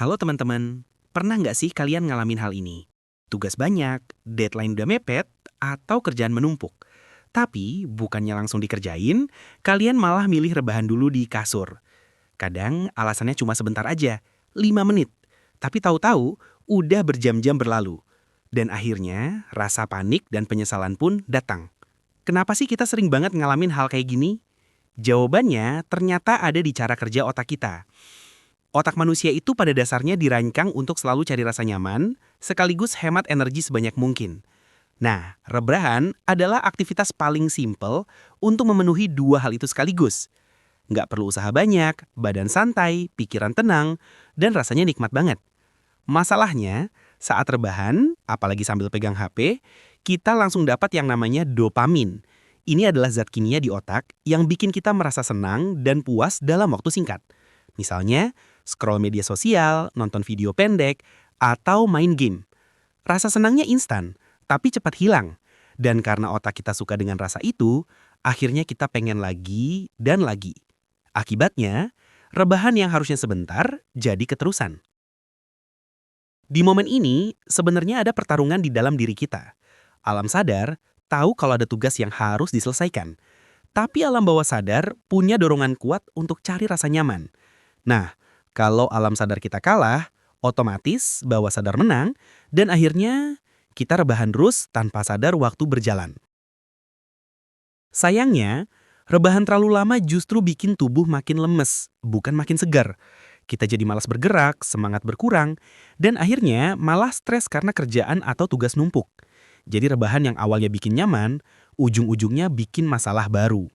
Halo teman-teman, pernah nggak sih kalian ngalamin hal ini? Tugas banyak, deadline udah mepet, atau kerjaan menumpuk. Tapi bukannya langsung dikerjain, kalian malah milih rebahan dulu di kasur. Kadang alasannya cuma sebentar aja, 5 menit. Tapi tahu-tahu udah berjam-jam berlalu. Dan akhirnya rasa panik dan penyesalan pun datang. Kenapa sih kita sering banget ngalamin hal kayak gini? Jawabannya ternyata ada di cara kerja otak kita. Otak manusia itu pada dasarnya dirancang untuk selalu cari rasa nyaman, sekaligus hemat energi sebanyak mungkin. Nah, rebahan adalah aktivitas paling simpel untuk memenuhi dua hal itu sekaligus. Nggak perlu usaha banyak, badan santai, pikiran tenang, dan rasanya nikmat banget. Masalahnya, saat rebahan, apalagi sambil pegang HP, kita langsung dapat yang namanya dopamin. Ini adalah zat kimia di otak yang bikin kita merasa senang dan puas dalam waktu singkat. Misalnya, scroll media sosial, nonton video pendek, atau main game. Rasa senangnya instan, tapi cepat hilang. Dan karena otak kita suka dengan rasa itu, akhirnya kita pengen lagi dan lagi. Akibatnya, rebahan yang harusnya sebentar jadi keterusan. Di momen ini, sebenarnya ada pertarungan di dalam diri kita. Alam sadar tahu kalau ada tugas yang harus diselesaikan. Tapi alam bawah sadar punya dorongan kuat untuk cari rasa nyaman. Nah, kalau alam sadar kita kalah, otomatis bawah sadar menang, dan akhirnya kita rebahan terus tanpa sadar waktu berjalan. Sayangnya, rebahan terlalu lama justru bikin tubuh makin lemes, bukan makin segar. Kita jadi malas bergerak, semangat berkurang, dan akhirnya malah stres karena kerjaan atau tugas numpuk. Jadi rebahan yang awalnya bikin nyaman, ujung-ujungnya bikin masalah baru.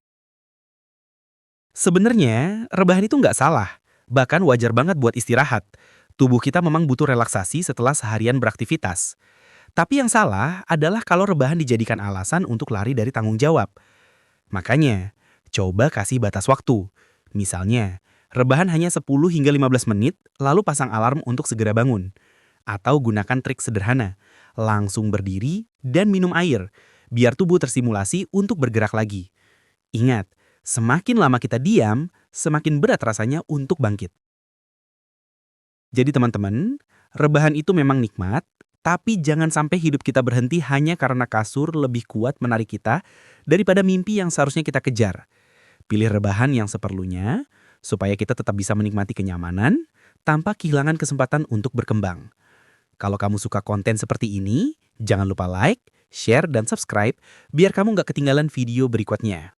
Sebenarnya, rebahan itu nggak salah. Bahkan wajar banget buat istirahat. Tubuh kita memang butuh relaksasi setelah seharian beraktivitas. Tapi yang salah adalah kalau rebahan dijadikan alasan untuk lari dari tanggung jawab. Makanya, coba kasih batas waktu. Misalnya, rebahan hanya 10 hingga 15 menit, lalu pasang alarm untuk segera bangun. Atau gunakan trik sederhana, langsung berdiri dan minum air, biar tubuh tersimulasi untuk bergerak lagi. Ingat, semakin lama kita diam, semakin berat rasanya untuk bangkit. Jadi teman-teman, rebahan itu memang nikmat, tapi jangan sampai hidup kita berhenti hanya karena kasur lebih kuat menarik kita daripada mimpi yang seharusnya kita kejar. Pilih rebahan yang seperlunya, supaya kita tetap bisa menikmati kenyamanan tanpa kehilangan kesempatan untuk berkembang. Kalau kamu suka konten seperti ini, jangan lupa like, share, dan subscribe biar kamu nggak ketinggalan video berikutnya.